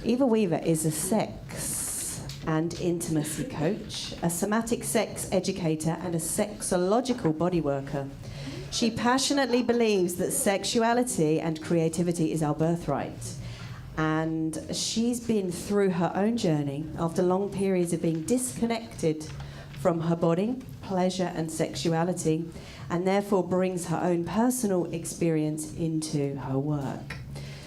Eva Weaver is a sex and intimacy coach, a somatic sex educator, and a sexological bodyworker. She passionately believes that sexuality and creativity is our birthright. And she's been through her own journey after long periods of being disconnected from her body, pleasure, and sexuality, and therefore brings her own personal experience into her work.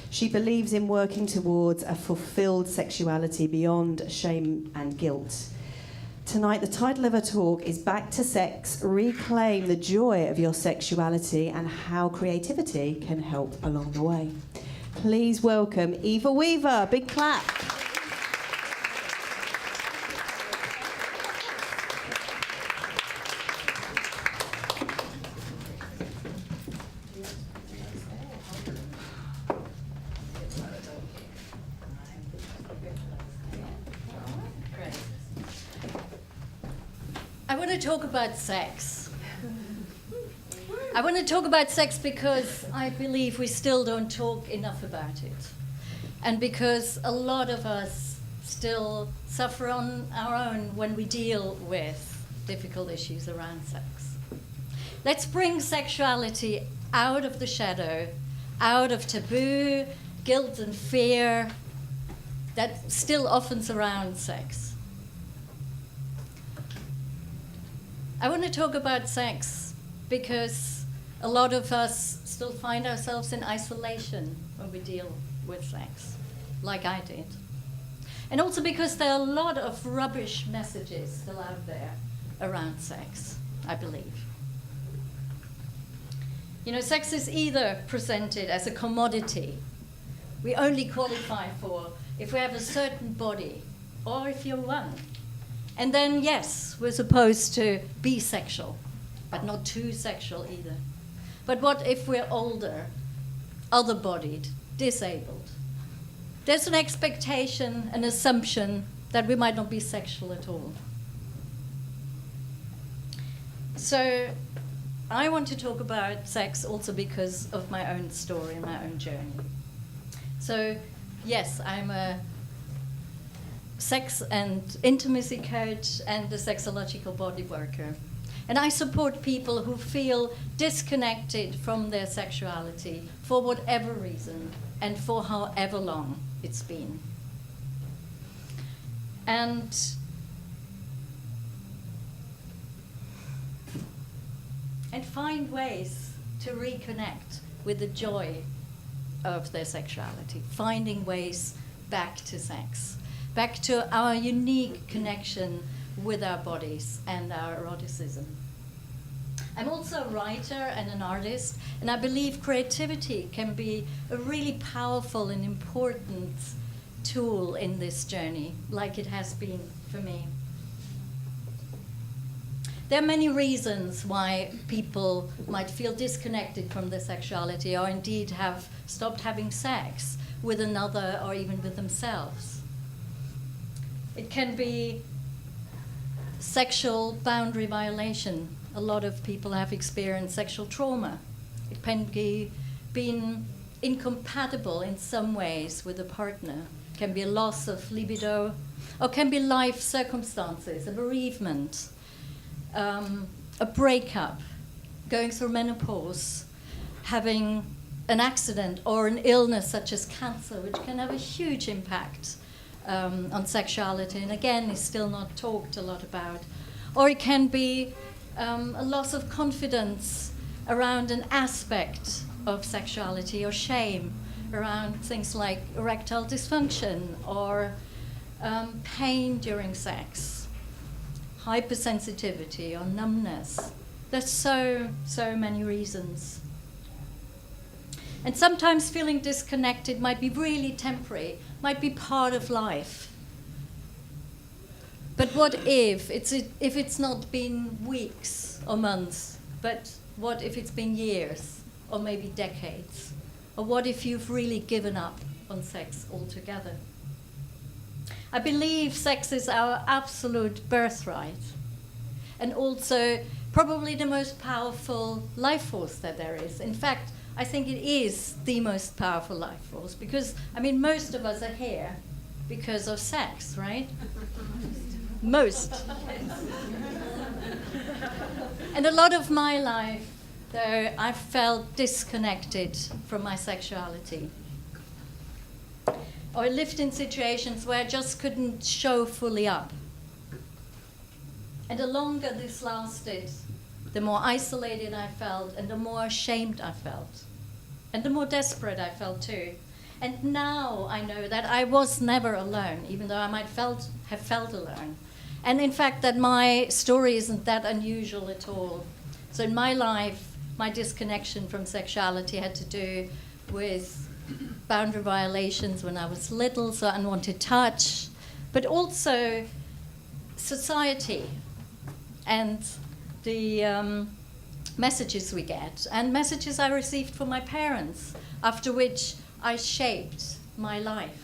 She believes in working towards a fulfilled sexuality beyond shame and guilt. Tonight, the title of her talk is Back to Sex, Reclaim the Joy of Your Sexuality and How Creativity Can Help Along the Way. Please welcome Eva Weaver. Big clap. I want to talk about sex. I want to talk about sex because I believe we still don't talk enough about it. And because a lot of us still suffer on our own when we deal with difficult issues around sex. Let's bring sexuality out of the shadow, out of taboo, guilt and fear that still often surround sex. I want to talk about sex because a lot of us still find ourselves in isolation when we deal with sex, like I did. And also because there are a lot of rubbish messages still out there around sex, I believe. You know, sex is either presented as a commodity we only qualify for if we have a certain body, or if you're one. And then, yes, we're supposed to be sexual, but not too sexual either. But what if we're older, other-bodied, disabled? There's an expectation, an assumption that we might not be sexual at all. So I want to talk about sex also because of my own story and my own journey. So yes, I'm a sex and intimacy coach and a sexological bodyworker. And I support people who feel disconnected from their sexuality for whatever reason and for however long it's been. And find ways to reconnect with the joy of their sexuality, finding ways back to sex, back to our unique connection with our bodies and our eroticism. I'm also a writer and an artist, and I believe creativity can be a really powerful and important tool in this journey, like it has been for me. There are many reasons why people might feel disconnected from their sexuality or indeed have stopped having sex with another or even with themselves. It can be sexual boundary violation. A lot of people have experienced sexual trauma. It can be being incompatible in some ways with a partner. It can be a loss of libido, or can be life circumstances, a bereavement, a breakup, going through menopause, having an accident or an illness such as cancer, which can have a huge impact on sexuality, and again is still not talked a lot about. Or it can be a loss of confidence around an aspect of sexuality, or shame around things like erectile dysfunction or pain during sex, hypersensitivity or numbness. There's so many reasons. And sometimes feeling disconnected might be really temporary, might be part of life. But what if it's not been weeks or months, but what if it's been years or maybe decades? Or what if you've really given up on sex altogether? I believe sex is our absolute birthright, and also probably the most powerful life force that there is. In fact, I think it is the most powerful life force because, I mean, most of us are here because of sex, right? Most. And a lot of my life, though, I felt disconnected from my sexuality. Or I lived in situations where I just couldn't show fully up. And the longer this lasted, the more isolated I felt, and the more ashamed I felt. And the more desperate I felt too. And now I know that I was never alone, even though I might have felt alone. And in fact, that my story isn't that unusual at all. So in my life, my disconnection from sexuality had to do with boundary violations when I was little, so unwanted touch, but also society and the messages we get, and messages I received from my parents, after which I shaped my life.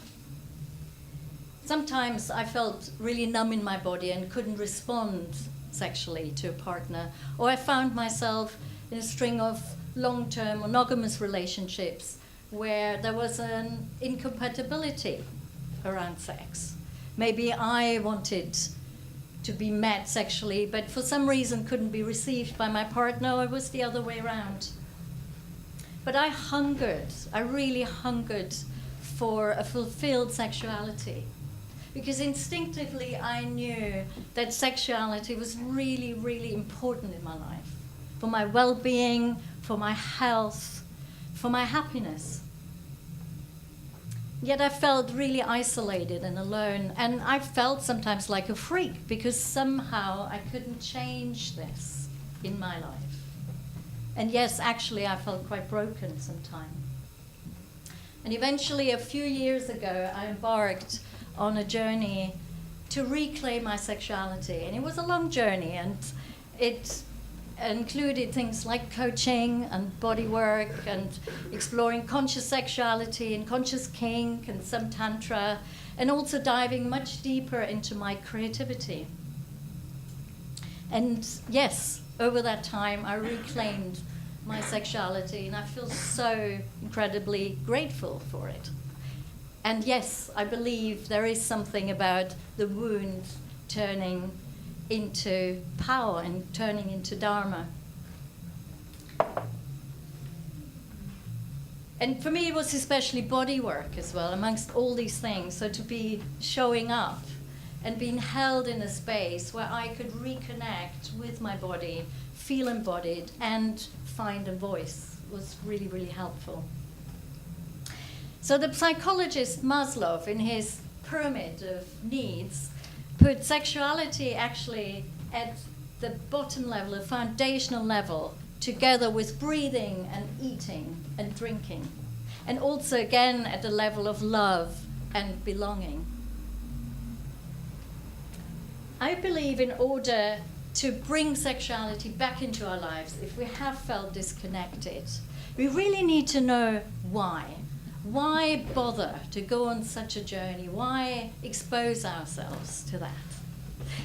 Sometimes I felt really numb in my body and couldn't respond sexually to a partner, or I found myself in a string of long-term monogamous relationships where there was an incompatibility around sex. Maybe I wanted to be met sexually, but for some reason couldn't be received by my partner, or it was the other way around. But I really hungered for a fulfilled sexuality, because instinctively I knew that sexuality was really, really important in my life, for my well-being, for my health, for my happiness. Yet I felt really isolated and alone, and I felt sometimes like a freak, because somehow I couldn't change this in my life. And yes, actually I felt quite broken sometimes. And eventually, a few years ago, I embarked on a journey to reclaim my sexuality. And it was a long journey, and it included things like coaching and bodywork and exploring conscious sexuality and conscious kink and some tantra, and also diving much deeper into my creativity. And yes, over that time I reclaimed my sexuality, and I feel so incredibly grateful for it. And yes, I believe there is something about the wound turning into power and turning into dharma. And for me, it was especially body work as well, amongst all these things. So to be showing up and being held in a space where I could reconnect with my body, feel embodied, and find a voice was really, really helpful. So the psychologist Maslow, in his pyramid of needs, put sexuality actually at the bottom level, a foundational level, together with breathing and eating and drinking. And also, again, at the level of love and belonging. I believe in order to bring sexuality back into our lives, if we have felt disconnected, we really need to know why. Why bother to go on such a journey? Why expose ourselves to that?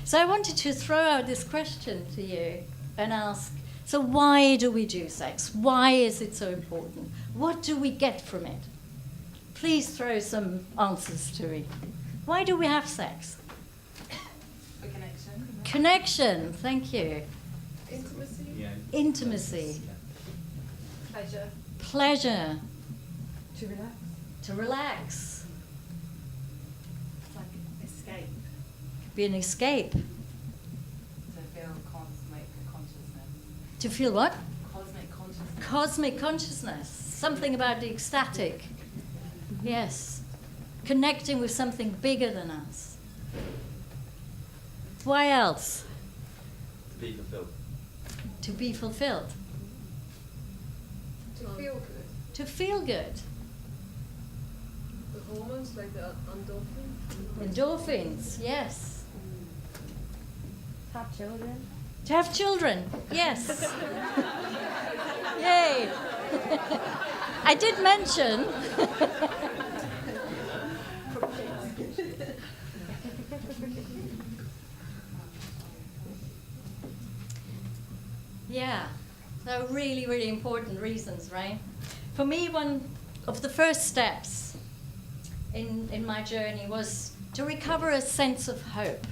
So I wanted to throw out this question to you and ask, so why do we do sex? Why is it so important? What do we get from it? Please throw some answers to me. Why do we have sex? For connection. Connection, thank you. Intimacy. Yeah. Intimacy. Pleasure. Pleasure. To relax. To relax. It's like escape. Be an escape. To feel cosmic consciousness. To feel what? Cosmic consciousness. Cosmic consciousness. Something about the ecstatic. Yes. Connecting with something bigger than us. Why else? To be fulfilled. To be fulfilled. To feel good. To feel good. The hormones like the endorphin. Endorphins, yes. To have children. To have children, yes. Yay. I did mention. Yeah, they're really, really important reasons, right? For me, one of the first steps in my journey was to recover a sense of hope.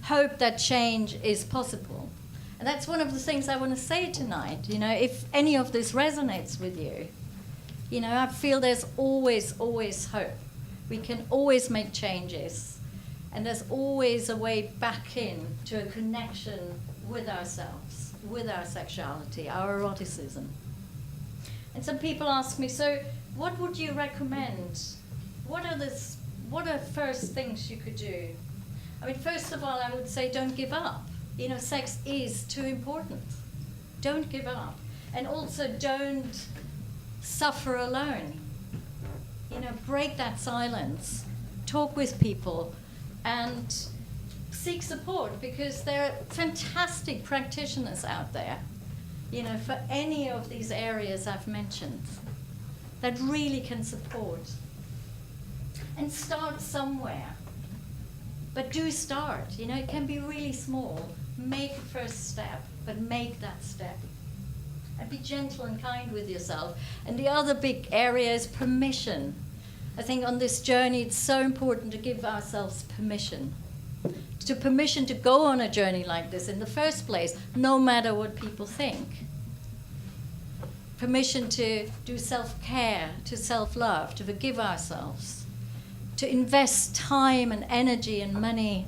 Hope that change is possible. And that's one of the things I want to say tonight. You know, if any of this resonates with you, you know, I feel there's always hope. We can always make changes. And there's always a way back in to a connection with ourselves, with our sexuality, our eroticism. And some people ask me, so what would you recommend? What are first things you could do? I mean, first of all, I would say don't give up. You know, sex is too important. Don't give up. And also don't suffer alone. You know, break that silence. Talk with people and seek support, because there are fantastic practitioners out there, you know, for any of these areas I've mentioned that really can support. And start somewhere. But do start. You know, it can be really small. Make a first step, but make that step. And be gentle and kind with yourself. And the other big area is permission. I think on this journey it's so important to give ourselves permission. Permission to go on a journey like this in the first place, no matter what people think. Permission to do self-care, to self-love, to forgive ourselves, to invest time and energy and money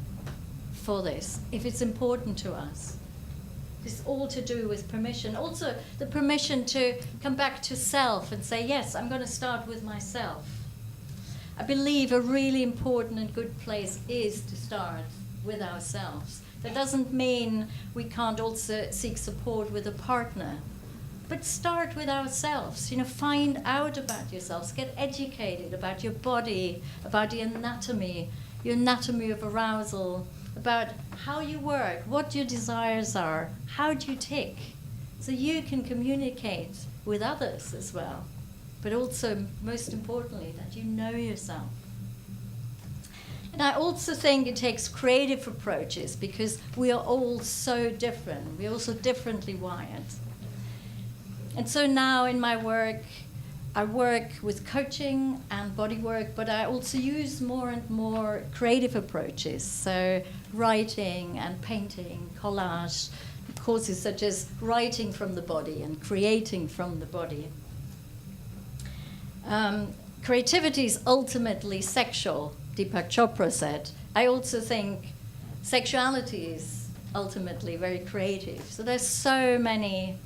for this, if it's important to us. It's all to do with permission. Also, the permission to come back to self and say, yes, I'm going to start with myself. I believe a really important and good place is to start with ourselves. That doesn't mean we can't also seek support with a partner. But start with ourselves. You know, find out about yourselves. Get educated about your body, about the anatomy, your anatomy of arousal, about how you work, what your desires are, how do you tick, so you can communicate with others as well. But also, most importantly, that you know yourself. And I also think it takes creative approaches, because we are all so different. We're also differently wired. And so now in my work, I work with coaching and bodywork, but I also use more and more creative approaches. So writing and painting, collage, courses such as writing from the body and creating from the body. Creativity is ultimately sexual, Deepak Chopra said. I also think sexuality is ultimately very creative. So there's so many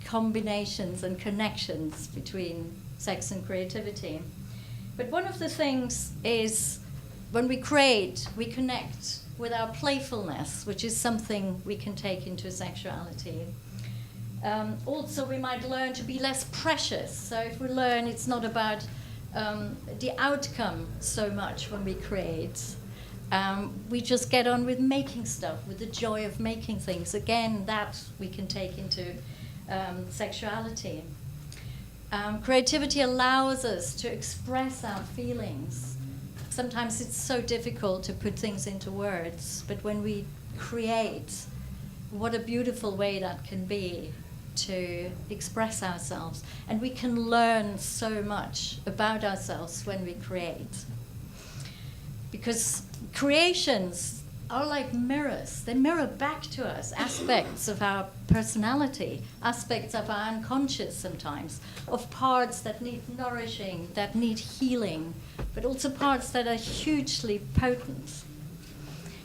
combinations and connections between sex and creativity. But one of the things is when we create, we connect with our playfulness, which is something we can take into sexuality. Also, we might learn to be less precious. So if we learn it's not about the outcome so much when we create, we just get on with making stuff, with the joy of making things. Again, that we can take into sexuality. Creativity allows us to express our feelings. Sometimes it's so difficult to put things into words, but when we create, what a beautiful way that can be to express ourselves. And we can learn so much about ourselves when we create. Because creations are like mirrors. They mirror back to us aspects of our personality, aspects of our unconscious sometimes, of parts that need nourishing, that need healing, but also parts that are hugely potent.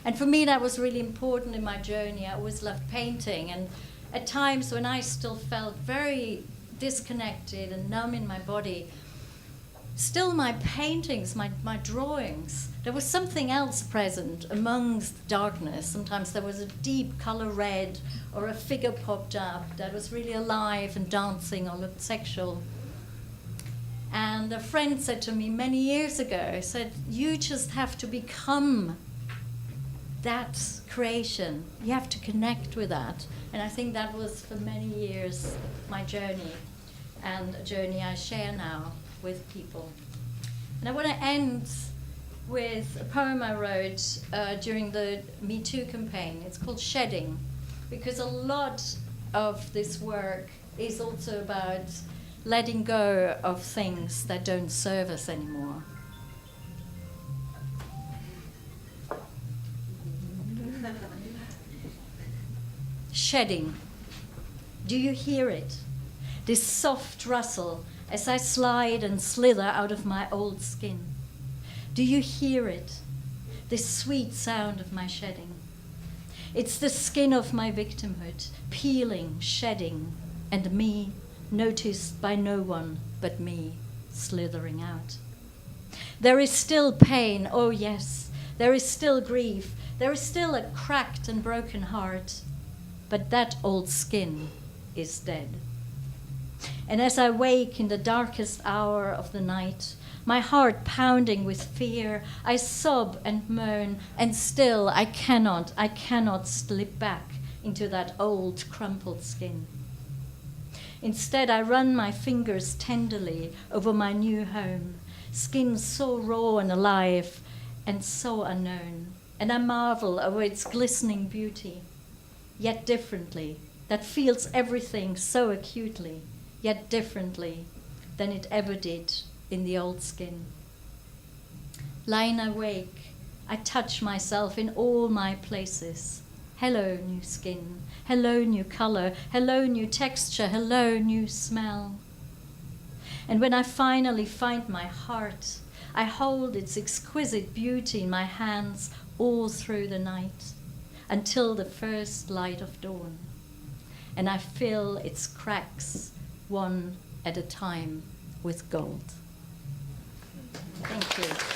And for me, that was really important in my journey. I always loved painting, and at times when I still felt very disconnected and numb in my body, still my paintings, my drawings, there was something else present amongst darkness. Sometimes there was a deep color red, or a figure popped up that was really alive and dancing or looked sexual. And a friend said to me many years ago, said, you just have to become that creation. You have to connect with that. And I think that was for many years my journey, and a journey I share now with people. And I want to end with a poem I wrote during the Me Too campaign. It's called Shedding, because a lot of this work is also about letting go of things that don't serve us anymore. shedding. Do you hear it? This soft rustle as I slide and slither out of my old skin. Do you hear it? This sweet sound of my shedding. It's the skin of my victimhood, peeling, shedding, and me, noticed by no one but me, slithering out. There is still pain, oh yes, there is still grief, there is still a cracked and broken heart, but that old skin is dead. And as I wake in the darkest hour of the night, my heart pounding with fear, I sob and moan, and still I cannot slip back into that old crumpled skin. Instead, I run my fingers tenderly over my new home, skin so raw and alive and so unknown, and I marvel over its glistening beauty, yet differently, that feels everything so acutely, yet differently than it ever did in the old skin. Lying awake, I touch myself in all my places. Hello, new skin. Hello, new color. Hello, new texture. Hello, new smell. And when I finally find my heart, I hold its exquisite beauty in my hands all through the night, until the first light of dawn. And I fill its cracks, one at a time, with gold. Thank you.